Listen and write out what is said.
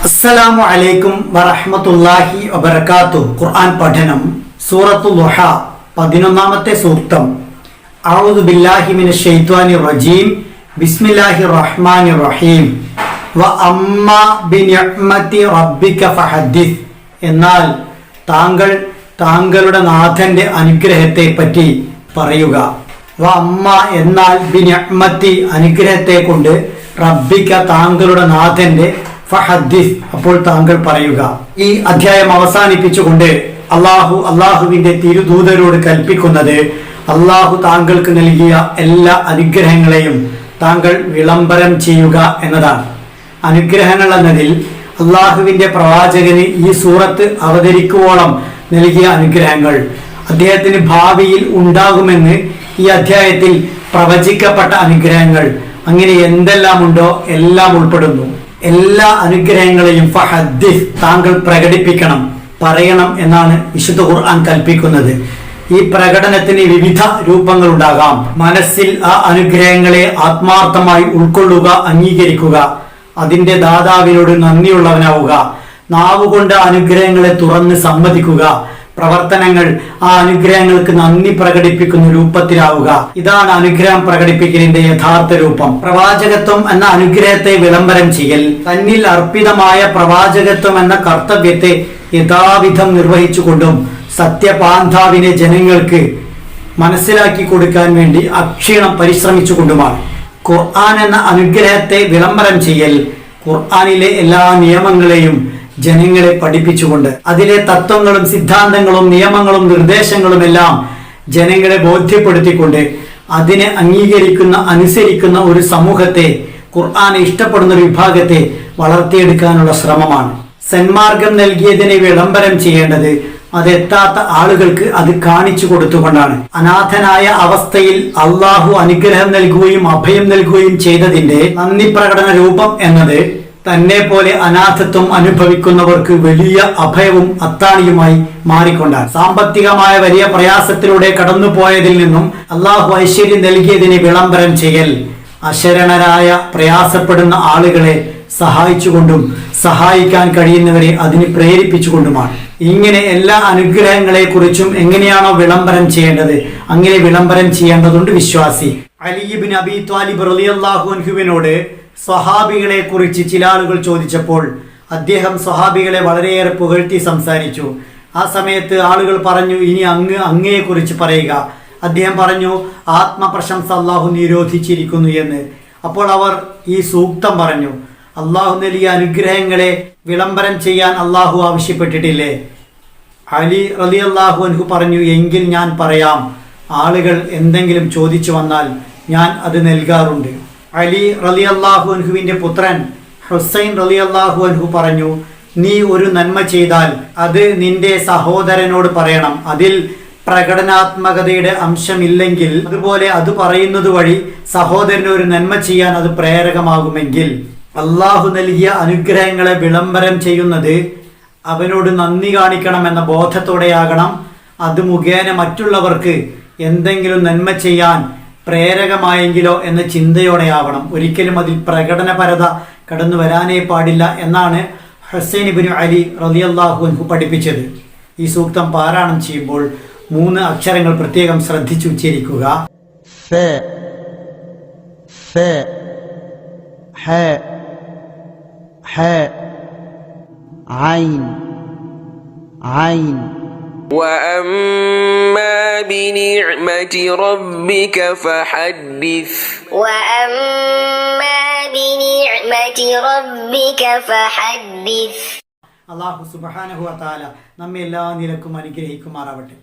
അസ്സലാമു അലൈക്കും വറഹ്മത്തുള്ളാഹി വബറകാതുഹു. ഖുർആൻ പഠനം സൂറത്തുൽ ദുഹ 11ാമത്തെ സൂക്തം. അഊദു ബില്ലാഹി മിനശ് ശൈത്വാനിർ റജീം. ബിസ്മില്ലാഹിർ റഹ്മാനിർ റഹീം. വ അമ്മാ ബിനിഅ്മതി റബ്ബിക ഫഹദ്ദിസ്. എന്നാൽ താങ്കളുടെ നാഥന്റെ അനുഗ്രഹത്തെ പറ്റി പറയുക. വ അമ്മ എന്നാൽ ബിനിഅ്മതി അനുഗ്രഹത്തെ കൊണ്ട് റബ്ബിക താങ്കളുടെ നാഥന്റെ ഫഹദ്ദിസ് അപ്പോൾ താങ്കൾ പറയുക. ഈ അധ്യായം അവസാനിപ്പിച്ചുകൊണ്ട് അള്ളാഹുവിന്റെ തിരുദൂതരോട് കൽപ്പിക്കുന്നത് അള്ളാഹു താങ്കൾക്ക് നൽകിയ എല്ലാ അനുഗ്രഹങ്ങളെയും താങ്കൾ വിളംബരം ചെയ്യുക എന്നതാണ്. അനുഗ്രഹങ്ങൾ എന്നതിൽ അള്ളാഹുവിന്റെ പ്രവാചകന് ഈ സൂറത്ത് അവതരിക്കുവോളം നൽകിയ അനുഗ്രഹങ്ങൾ, അദ്ദേഹത്തിന് ഭാവിയിൽ ഉണ്ടാകുമെന്ന് ഈ അധ്യായത്തിൽ പ്രവചിക്കപ്പെട്ട അനുഗ്രഹങ്ങൾ, അങ്ങനെ എന്തെല്ലാം ഉണ്ടോ എല്ലാം ഉൾപ്പെടുന്നു. എല്ലാ അനുഗ്രഹങ്ങളെയും ഫഹദ്ദിസ് താങ്കൾ പ്രകടിപ്പിക്കണം, പറയണം എന്നാണ് വിശുദ്ധ ഖുർആൻ കൽപ്പിക്കുന്നത്. ഈ പ്രകടനത്തിന് വിവിധ രൂപങ്ങൾ ഉണ്ടാകാം. മനസ്സിൽ ആ അനുഗ്രഹങ്ങളെ ആത്മാർത്ഥമായി ഉൾക്കൊള്ളുക, അംഗീകരിക്കുക, അതിന്റെ ദാതാവിനോട് നന്ദിയുള്ളവനാവുക. നാവുകൊണ്ട് അനുഗ്രഹങ്ങളെ തുറന്ന് സമ്മതിക്കുക. പ്രവർത്തനങ്ങൾ ആ അനുഗ്രഹങ്ങൾക്ക് നന്ദി പ്രകടിപ്പിക്കുന്ന രൂപത്തിലാവുക. ഇതാണ് അനുഗ്രഹം പ്രകടിപ്പിക്കലിന്റെ യഥാർത്ഥ രൂപം. പ്രവാചകത്വം എന്ന അനുഗ്രഹത്തെ വിളംബരം ചെയ്യൽ, തന്നിൽ അർപ്പിതമായ പ്രവാചകത്വം എന്ന കർത്തവ്യത്തെ യഥാവിധം നിർവഹിച്ചുകൊണ്ടും സത്യപാന്താവിനെ ജനങ്ങൾക്ക് മനസ്സിലാക്കി കൊടുക്കാൻ വേണ്ടി അക്ഷീണം പരിശ്രമിച്ചുകൊണ്ടുമാണ്. ഖുർആൻ എന്ന അനുഗ്രഹത്തെ വിളംബരം ചെയ്യൽ, ഖുർആനിലെ എല്ലാ നിയമങ്ങളെയും ജനങ്ങളെ പഠിപ്പിച്ചുകൊണ്ട് അതിലെ തത്വങ്ങളും സിദ്ധാന്തങ്ങളും നിയമങ്ങളും നിർദ്ദേശങ്ങളും എല്ലാം ജനങ്ങളെ ബോധ്യപ്പെടുത്തിക്കൊണ്ട് അതിനെ അംഗീകരിക്കുന്ന അനുസരിക്കുന്ന ഒരു സമൂഹത്തെ, ഖുർആനെ ഇഷ്ടപ്പെടുന്ന ഒരു വിഭാഗത്തെ വളർത്തിയെടുക്കാനുള്ള ശ്രമമാണ്. സന്മാർഗം നൽകിയതിനെ വിളംബരം ചെയ്യേണ്ടത് അതെത്താത്ത ആളുകൾക്ക് അത് കാണിച്ചു കൊടുത്തുകൊണ്ടാണ്. അനാഥനായ അവസ്ഥയിൽ അള്ളാഹു അനുഗ്രഹം നൽകുകയും അഭയം നൽകുകയും ചെയ്തതിന്റെ നന്ദി പ്രകടന രൂപം എന്നത് തന്നെ പോലെ അനാഥത്വം അനുഭവിക്കുന്നവർക്ക് വലിയ അഭയവും അത്താണിയുമായി മാറിക്കൊണ്ടാണ്. സാമ്പത്തികമായ വലിയ പ്രയാസത്തിലൂടെ കടന്നുപോയതിൽ നിന്നും അള്ളാഹു ഐശ്വര്യം നൽകിയതിനെ വിളംബരം ചെയ്യൽ, അശരണരായ പ്രയാസപ്പെടുന്ന ആളുകളെ സഹായിച്ചുകൊണ്ടും സഹായിക്കാൻ കഴിയുന്നവരെ അതിന് പ്രേരിപ്പിച്ചുകൊണ്ടുമാണ്. ഇങ്ങനെ എല്ലാ അനുഗ്രഹങ്ങളെ കുറിച്ചും എങ്ങനെയാണോ വിളംബരം ചെയ്യേണ്ടത് അങ്ങനെ വിളംബരം ചെയ്യേണ്ടതുണ്ട് വിശ്വാസി. അലി ഇബ്നു അബീ ത്വാലിബ് റളിയല്ലാഹു അൻഹുവിനോട് സ്വഹാബികളെ കുറിച്ച് ചില ആളുകൾ ചോദിച്ചപ്പോൾ അദ്ദേഹം സ്വഹാബികളെ വളരെയേറെ പുകഴ്ത്തി സംസാരിച്ചു. ആ സമയത്ത് ആളുകൾ പറഞ്ഞു, ഇനി അങ്ങയെ കുറിച്ച് പറയുക. അദ്ദേഹം പറഞ്ഞു, ആത്മപ്രശംസ അള്ളാഹു നിരോധിച്ചിരിക്കുന്നു എന്ന്. അപ്പോൾ അവർ ഈ സൂക്തം പറഞ്ഞു, അള്ളാഹു നൽകിയ അനുഗ്രഹങ്ങളെ വിളംബരം ചെയ്യാൻ അള്ളാഹു ആവശ്യപ്പെട്ടിട്ടില്ലേ? അലി റളിയല്ലാഹു അൻഹു പറഞ്ഞു, എങ്കിൽ ഞാൻ പറയാം. ആളുകൾ എന്തെങ്കിലും ചോദിച്ചു വന്നാൽ ഞാൻ അത് നൽകാറുണ്ട്. അലി റളിയല്ലാഹു അൻഹുവിന്റെ പുത്രൻ ഹുസൈൻ റളിയല്ലാഹു അൻഹു പറഞ്ഞു, നീ ഒരു നന്മ ചെയ്താൽ അത് നിന്റെ സഹോദരനോട് പറയണം. അതിൽ പ്രകടനാത്മകതയുടെ അംശമില്ലെങ്കിൽ, അതുപോലെ അത് പറയുന്നത് വഴി സഹോദരന് ഒരു നന്മ ചെയ്യാൻ അത് പ്രേരകമാകുമെങ്കിൽ, അള്ളാഹു നൽകിയ അനുഗ്രഹങ്ങളെ വിളംബരം ചെയ്യുന്നത് അവനോട് നന്ദി കാണിക്കണമെന്ന ബോധത്തോടെയാകണം. അത് മുഖേന മറ്റുള്ളവർക്ക് എന്തെങ്കിലും നന്മ ചെയ്യാൻ പ്രേരകമായെങ്കിലോ എന്ന ചിന്തയോടെയാവണം. ഒരിക്കലും അതിൽ പ്രകടനപരത കടന്നു വരാനേ പാടില്ല എന്നാണ് ഹുസൈൻ ഇബ്നു അലി റളിയല്ലാഹു അൻഹു പഠിപ്പിച്ചത്. ഈ സൂക്തം പാരായണം ചെയ്യുമ്പോൾ 3 അക്ഷരങ്ങൾ പ്രത്യേകം ശ്രദ്ധിച്ചു ഉച്ചരിക്കുക. وأما بنعمة ربك فحدث. അല്ലാഹു സുബ്ഹാനഹു വ തആല നമ്മെ എല്ലാ നിലക്കും അനുഗ്രഹിക്കുമാറാവട്ടെ.